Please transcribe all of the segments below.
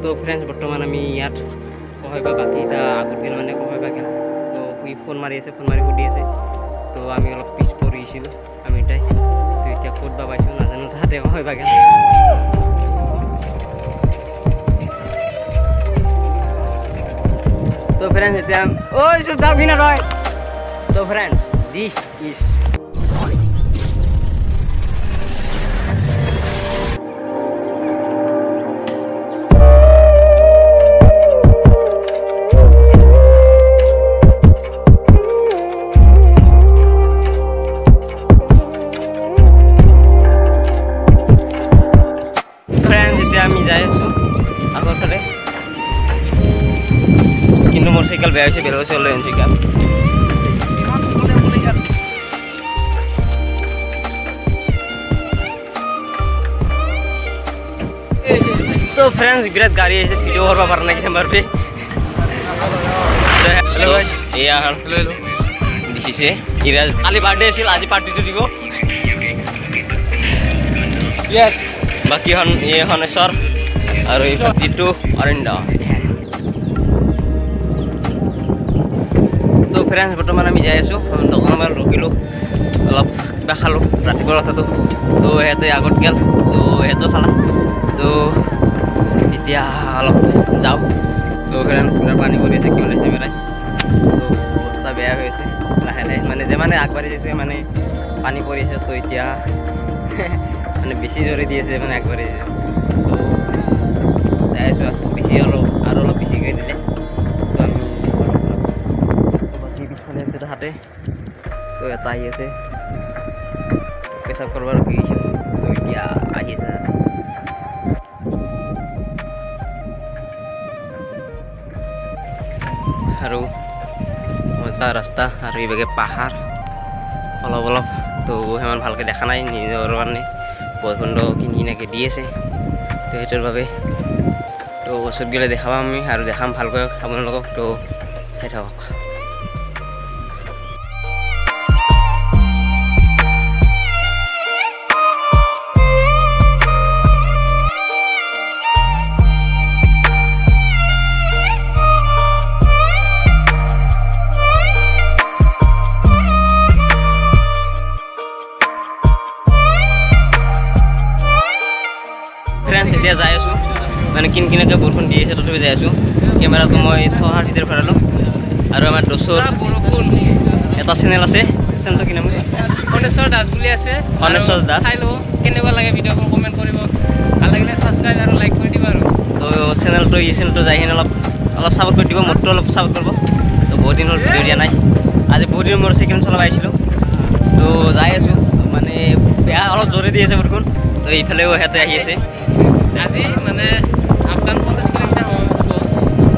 তো ফ্ৰেণ্ডছ বৰ্তমান আমি ইয়াত কহয়বা বাকী এটা আগত গেল মানে কহয়বা গেল তো সি ফোন মাৰি আছে ফোন মাৰি সুধি আছে তো আমি অলপ পিছ পৰিছিলোঁ আমি তাই তো এতিয়া ক'ত বা পাইছোঁ নাজানো তাহাঁতে কহয়বা গেল তো ফ্ৰেণ্ডছ এতিয়া ঐ চুপ যাওঁ কিনা তই তো ফ্ৰেণ্ডছ দিছ ইজ আমি যাই আছো আগৰ ফালে কিন্তু মোৰ চাইকেল বেয়া হৈছে বেলেগ চলে চাইকেল তো ফ্ৰেণ্ডছ বিৰাট গাড়ী আহিছে ভিডিঅ' কৰিব পৰা নাই কেমেৰাৰ পে হেল্ল' গাইছ এয়া হেল্ল' দিছে ইৰাজ কালি বাৰ্থডে আছিল আজি পাৰ্টিটো দিব য়েছ বাকি হন এই হনেশ্বৰ আৰু এই জিতু অৰণ্য তো ফ্ৰেণ্ডছ বৰ্তমান আমি যাই আছোঁ দোকানত ৰখিলোঁ অলপ কিবা খালোঁ ৰাতিপুৱাৰ কথাটো তো সিহঁতে আগত গেল তো সিহঁতেও খালা তো এতিয়া অলপ যাওঁ তো ফ্ৰেণ্ডছ পুৰা পানী কৰি আছে কি ওলাইছে মেলাই তো অৱস্থা বেয়া হৈ আছে লাহে লাহে মানে যিমানে আগবাঢ়ি যাইছে মানে পানী পৰি আছে তো এতিয়া মানে বেছি জোৰে দি আছে মানে আগবাঢ়ি যায় তো যাই আছোঁ বেছি অলপ আৰু অলপ বেছিকৈ দিলে তো আমি বাকী পিছফালে আছে তাহাঁতে তো এটা আহি আছে পেচাব কৰিব ৰখি গৈছিল তো এতিয়া আহি আছে আৰু মজা ৰাস্তা আৰু এইভাগে পাহাৰ অলপ অলপ তো সিমান ভালকৈ দেখা নাই নিজৰ কাৰণে বৰষুণ কিনি কিনাকৈ দি আছে তো সেইটোৰ বাবে তো ওচৰত গ'লে দেখাম আমি আৰু দেখাম ভালকৈ আপোনালোকক তো চাই থাকক ফ্ৰেণ্ডছ এতিয়া যাই আছোঁ মানে কিনকিনাকৈ বৰষুণ দি আছে তথাপি যাই আছোঁ কেমেৰাটো মই থহাৰ ভিতৰত ভৰালোঁ আৰু আমাৰ দোষৰ এটা চেনেল আছে চেনেলটো কি নাম হনেশ্বৰ দাস বুলি আছে হনেশ্বৰ দাস চাই লওঁ কেনেকুৱা লাগে ভিডিঅ'খন কমেণ্ট কৰিব ভাল লাগিলে ছাবস্ক্ৰাইব আৰু লাইক কৰি দিব আৰু তো চেনেলটো এই চেনেলটো যাই কিনে অলপ ছাপোৰ্ট কৰি দিব মোৰটো অলপ ছাপোৰ্ট কৰিব তো বহুত দিন হ'ল ভিডিঅ' দিয়া নাই আজি বহুত দিন মোৰ চাইকেল চলাব আহিছিলোঁ তো যাই আছোঁ মানে বেয়া অলপ জোৰে দি আছে বৰষুণ তো এইফালেও সিহঁতে আহি আছে আজি মানে আপডাউন 50 কিলোমিটাৰ হ'ব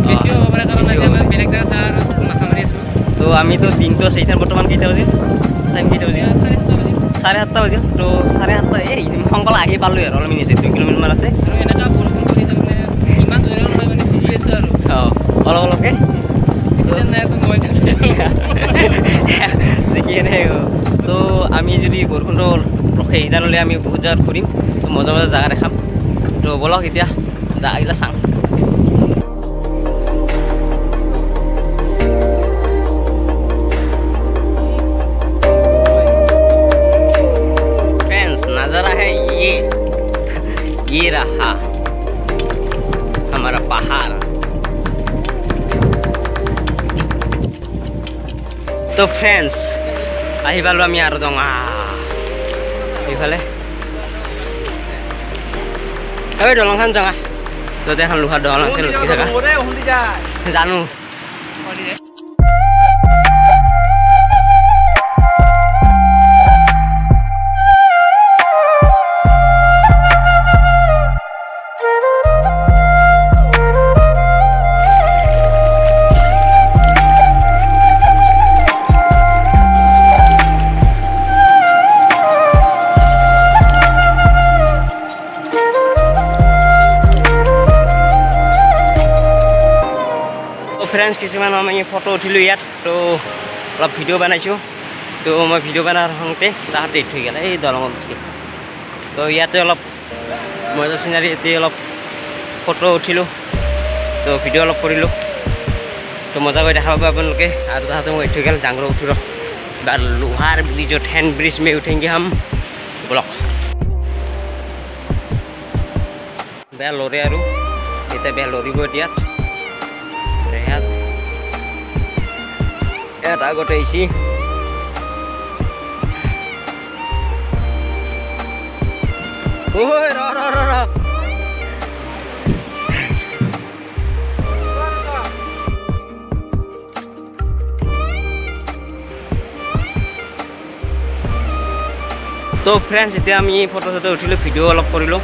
বেছি হ'ব পাৰে কাৰণ আজি আমাৰ বেলেগ জেগাত মাথা মাৰি আছোঁ তো আমিতো দিনটো আছে এতিয়া বৰ্তমান কেইটা বাজিল টাইম কেইটা বাজিল 7:30 বাজিল তো 7:30 এই সোনকালে আহি পালোঁ আৰু অলপ মিনিট আছে 2 কিলোমিটাৰমান আছে আৰু এনেকুৱা বৰষুণ পৰি আছে মানে ইমান জোৰে নহয় মানে ভিজি আছোঁ আৰু অলপ অলপকৈ দেখি এনে তো আমি যদি বৰষুণটো ৰখে সিদিনালৈ আমি বহুত জেগাত ঘূৰিম তো মজা মজা জেগা দেখাম তো বলক এতিয়া জেগাগিলা চাওঁ फ्रेंड्स नज़ारा है ये रहा हमारा पहाड़ तो फ्रेंड्स আহি পালোঁ আমি আৰু দঙা এইফালে এই দলংখন জঙা ততে এখন লোহাৰ দলং আছে লুকি থকা জানো फ्रेंड्स কিছুমান আমি ফটো উঠিলোঁ ইয়াত তো অলপ ভিডিঅ' বনাইছোঁ তো মই ভিডিঅ' বনাৰ সময়তে তাহাঁতে ডেথ হৈ গ'ল এই দলঙত তো ইয়াতে অলপ মজা চিনাৰী অলপ ফটো উঠিলোঁ তো ভিডিঅ' অলপ কৰিলোঁ তো মজা কৰি দেখা পাব আপোনালোকে আৰু তাহাঁতে মই উঠি গ'ল জাংৰ উঠোঁ বা লোহাৰ ব্ৰিজত হেণ্ড ব্ৰিজ মে উঠেংগে হাম ব্লক বেয়া লৰে আৰু এতিয়া বেয়া লৰিব এতিয়া ৰেহাত ইয়াত আগতে আহিছি ঐ ৰ ৰ ৰ ৰ তো ফ্ৰেণ্ডছ এতিয়া আমি ফটো চটো উঠিলোঁ ভিডিঅ' অলপ কৰিলোঁ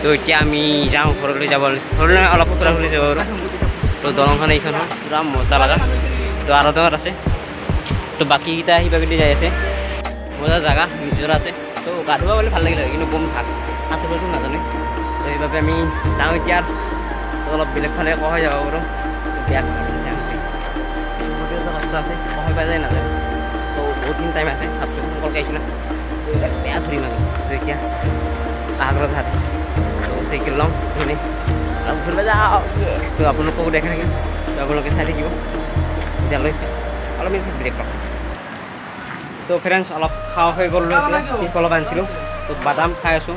তো এতিয়া আমি যাওঁ ঘৰলৈ যাব ঘৰলৈ অলপ ফুৰা ফুৰি যাব আৰু তো দলংখন এইখন হ'ল পূৰা মজা লগা তো আৰু দঙত আছে তো বাকীকেইটা সিবাগেদি যাই আছে মজা জেগা নিজৰ আছে তো গা ধুব বুলি ভাল লাগিলে কিন্তু বম ভাল সাঁতুৰিবতো নাজানে তো সেইবাবে আমি যাওঁ এতিয়া অলপ বেলেগ ফালে কহাই যাব পাৰোঁ বেয়া ৰাস্তা আছে কহাই পাই যায় নাজানে তো বহুতখিনি টাইম আছে সাঁতুৰি সোনকালকৈ আহিছোঁ না বেয়া ধৰিম আমি তো এতিয়া পাহাৰত হাত তো চাইকেল লওঁ ধুনে আৰু ঘূৰিব যাওঁ তো আপোনালোককো দেখাই থাকিম তো আপোনালোকে চাই থাকিব তেতিয়ালৈ অলপ মিনিট ব্ৰেক লওঁ তো ফ্ৰেণ্ডছ অলপ খাওঁ হৈ গ'লোঁ এতিয়া অলপ আনিছিলোঁ তো বাদাম খাই আছোঁ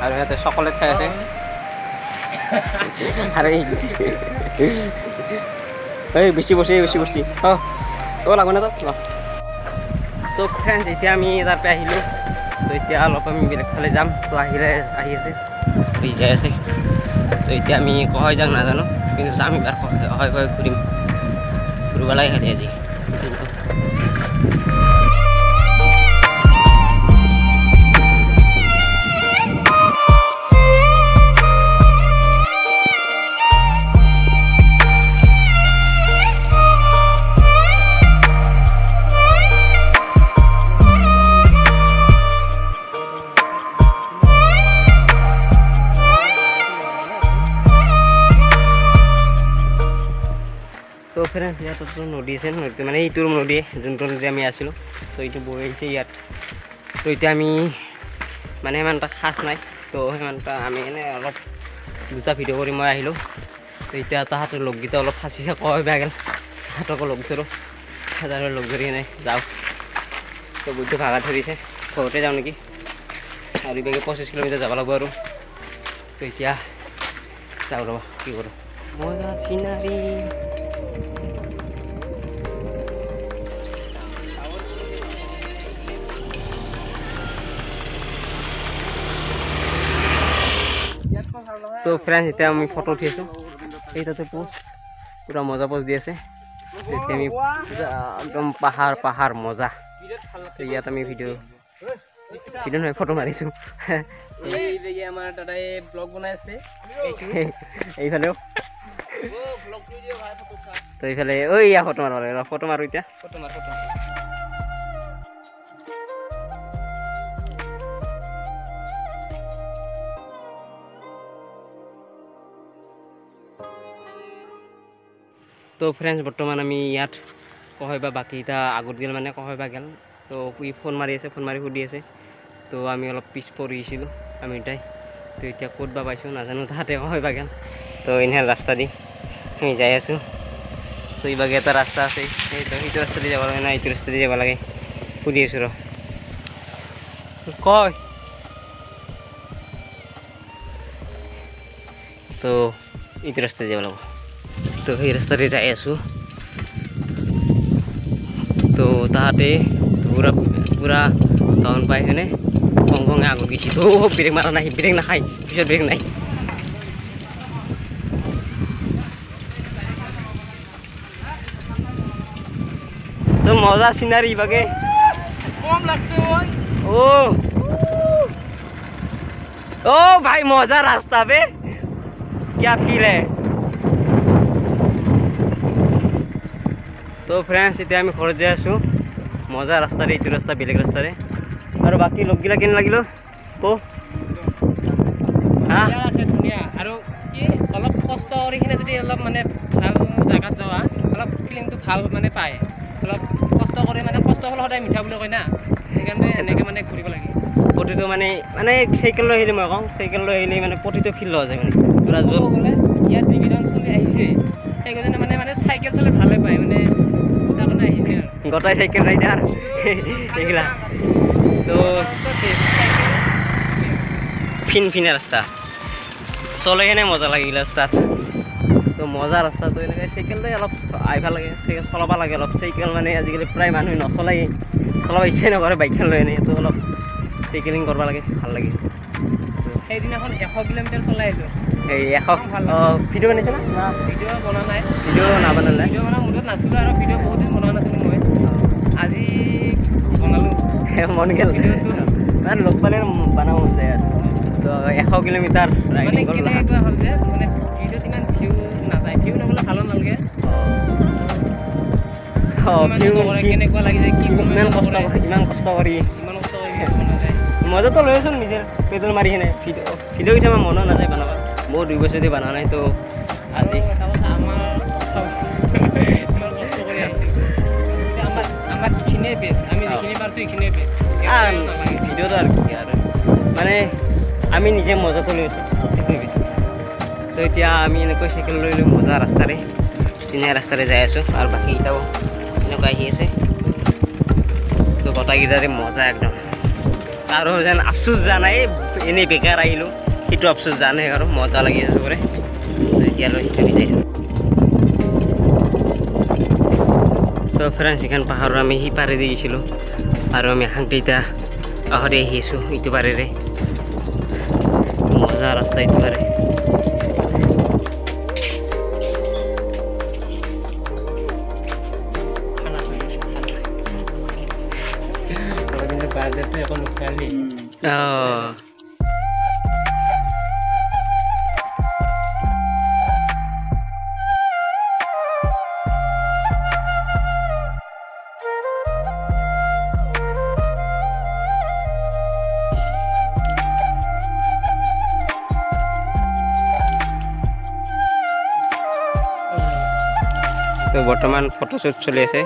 আৰু ইয়াতে চকলেট খাই আছে আৰু এই বেছি বসি অঁ লাগব না তো ফ্ৰেণ্ডছ এতিয়া আমি তাতে আহিলোঁ তো এতিয়া অলপ আমি বেলেগ ফালে যাম তো আহি আছে যাই আছে তো এতিয়া আমি কহয় যাম নাজানো কিন্তু যাম এবাৰ কহয় ঘূৰিম ঘূৰিব লাগে খালি আজি তো ফ্ৰেণ্ডছ ইয়াতো নদী আছে নদী মানে এইটোৰ নদী যোনটো নদী আমি আছিলোঁ তো এইটো বৈ আহিছে ইয়াত তো এতিয়া আমি মানে সিমান এটা খাচ নাই তো সিমানটা আমি এনেই অলপ দুটা ভিডিঅ' কৰি মই আহিলোঁ তো এতিয়া তাহাঁতৰ লগকেইটা অলপ ফাঁচিছে কয় বেয়া গ'ল তাহাঁতকো লগ ধৰোঁ হাজাৰৰ লগ ধৰি নাই যাওঁ তো বুদ্ধ ভাগা ধৰিছে ঘৰতে যাওঁ নেকি আৰু ইভাগে 25 কিলোমিটাৰ যাব লাগিব আৰু তো এতিয়া যাওঁ ৰ'বা কি কৰোঁ মজা চিনাৰী তো ফ্ৰেণ্ডছ এতিয়া আমি ফটো উঠি আছোঁ এইটাতে পুৰা মজা পোজ দি আছে এতিয়া আমি একদম পাহাৰ মজা তো ইয়াত আমি ভিডিঅ' নহয় ফটো মাৰিছোঁ আমাৰ দাদাই ব্লগ বনাই আছে এইফালেও তো এইফালে ঐ ইয়া ফটো মাৰিব লাগে ফটো মাৰোঁ এতিয়া ফটো তো ফ্ৰেণ্ডছ বৰ্তমান আমি ইয়াত কহয় বা বাকীটা আগত গ'ল মানে কহয় বা গ'ল তো ই ফোন মাৰি সুধি আছে তো আমি অলপ পিছ পৰিছিলোঁ আমি তাই তো এতিয়া ক'ত বা পাইছোঁ নাজানো তাহাঁতে কহয় বা গ'ল তো এনেহেন ৰাস্তা দি আমি যাই আছোঁ তো ইভাগে এটা ৰাস্তা আছে সেইটো ৰাস্তা দি যাব লাগে না এইটো ৰাস্তা দি যাব লাগে সুধি আছোঁ ৰ কয় তো এইটো ৰাস্তা দি যাব লাগিব তো সেই ৰাস্তাতে যাই আছোঁ তো তাহাঁতে পুৰা টাউন পাই কিনে খং আগত গৈছে তো ব্ৰেক মাৰা নাই ব্ৰেক নাখায় পিছত ব্ৰেক নাই তো মজা চিনারি ইভাগে কম লাগছে ओ भाई मजा रास्ता पे क्या फील है तो फ्रेंड्स इतना आम घर जाए आसो मजा रास्ता यू रास्ता बेलेग रास्ता और बाकी लोकगला केन लगिल को धुनिया और अलग कष्ट माने ভাল জায়গাত যাওয়া অলপ ফিলিংটো ভাল মানে পায় অলপ কষ্ট করে মানে কষ্ট হলে সদায় মিঠা বুলি কয় না সেইকাৰণে এনেকে মানে ঘূৰিব লাগে প্ৰতিটো মানে সাইকেল লৈ আহিলে মই কওঁ সাইকেল লৈ আহিলে মানে প্ৰতিটো ফিল লোৱা যায় মানে পুৰা জোৰ ইয়াত জীৱন আহিছে সেইকেইজনে মানে চাইকেল চলাই ভালে পায় মানে তাৰমানে আহিছে আৰু গোটাই চাইকেল ৰাইডাৰ এইগিলা তো ফিনফিনা ৰাস্তা চলে কেনে মজা লাগিল ৰাস্তাত তো মজা ৰাস্তাটো এনেকৈ চাইকেল লৈ অলপ আহিব লাগে চাইকেল চলাব লাগে অলপ চাইকেল মানে আজিকালি প্ৰায় মানুহে নচলাই চলাব ইচ্ছাই নকৰে বাইকখন লৈ আনি তো অলপ চাইকেলিং কৰিব লাগে ভাল লাগে সেইদিনাখন 100 কিলোমিটাৰ চলাই আহিলোঁ এই 100 ভিডিঅ' বনাইছে না ভিডিঅ' বনোৱা নাই ভিডিঅ' নাবনালে ভিডিঅ' বনোৱা মুডত নাছিলোঁ আৰু ভিডিঅ' বহুত দিন বনোৱা নাছিলোঁ মই আজি বনালোঁ মন গ'ল ভিডিঅ'টো মানে লগ পালে বনাব মন যায় তো 100 কিলোমিটাৰ মানে কেনেকুৱা হ'ল যে মানে ভিডিঅ'ত ইমান ভিউ নাযায় ভিউ নগ'লে ভালো নালাগে কেনেকুৱা লাগি যায় কি ইমান কষ্ট কৰি নাযায় মজাটো লৈ আছোঁ নিজে পেট্ৰল মাৰি কিনে ভিডিঅ' কেতিয়াবা মনো নাযায় বনাব বহুত 2 বছৰ দি বনোৱা নাই তো আজি আমাৰ কষ্ট কৰি আছোঁ আমাৰ এইখিনিয়ে বেষ্ট আমি যিখিনি পাৰছোঁ এইখিনিয়ে বেষ্ট ভিডিঅ'টো আৰু কি আৰু মানে আমি নিজে মজাটো লৈ আছোঁ তো এতিয়া আমি এনেকৈ চাইকেল লৈ মজা ৰাস্তাৰে ধুনীয়া ৰাস্তাৰে যাই আছোঁ আৰু বাকীকেইটাও এনেকুৱা আহি আছে তো গোটেইকেইটাৰে মজা একদম আৰু যেন আফচোচ যোৱা নাই এনেই বেকাৰ আহিলোঁ সেইটো আফচোচ যোৱা নাই আৰু মজা লাগি আছে চবৰে এতিয়ালৈ সেইটো যাইছোঁ তো ফ্ৰেণ্ডছ এইখন পাহাৰৰ আমি সিপাৰে দি গৈছিলোঁ আৰু আমি হাংকেইটা কাষতে আহিছোঁ ইটো পাৰেৰে মজা ৰাস্তা ইটো পাৰে বাজেটটো একো নুখালি তো বৰ্তমান ফটোশ্বুট চলি আছে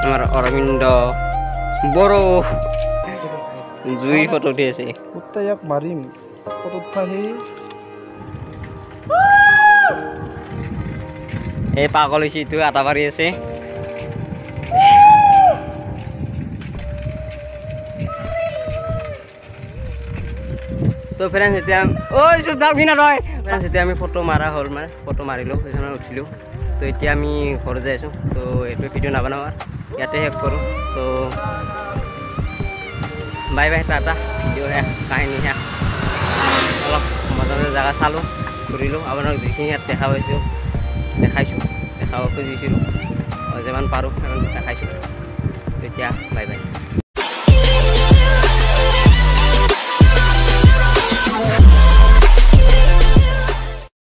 আমাৰ অৰবিন্দ বড়ো জুই ফটো উঠি আছে ইয়াক মাৰিম ফটো উঠাহি এই পাগল হৈছে ইটো আটা পাৰি আছে তো ফ্ৰেণ্ডছ এতিয়া ঐ চুপ নহয় ফ্ৰেণ্ডছ এতিয়া আমি ফটো মাৰা হ'ল মানে ফটো মাৰিলোঁ সেইখনত উঠিলোঁ তো এতিয়া আমি ঘৰত যাই আছোঁ তো এইটো ভিডিঅ' নাবনাওঁ আৰু ইয়াতে শেষ কৰোঁ তো বাই বাই টাটা ভিডিঅ' শেষ কাহিনী শেষ অলপ মজা মজা জেগা চালোঁ ঘূৰিলোঁ আপোনাক যিখিনি ইয়াত দেখা পাইছোঁ দেখাব খুজিছিলোঁ যিমান পাৰোঁ সিমান দেখাইছোঁ তেতিয়া বাই বাই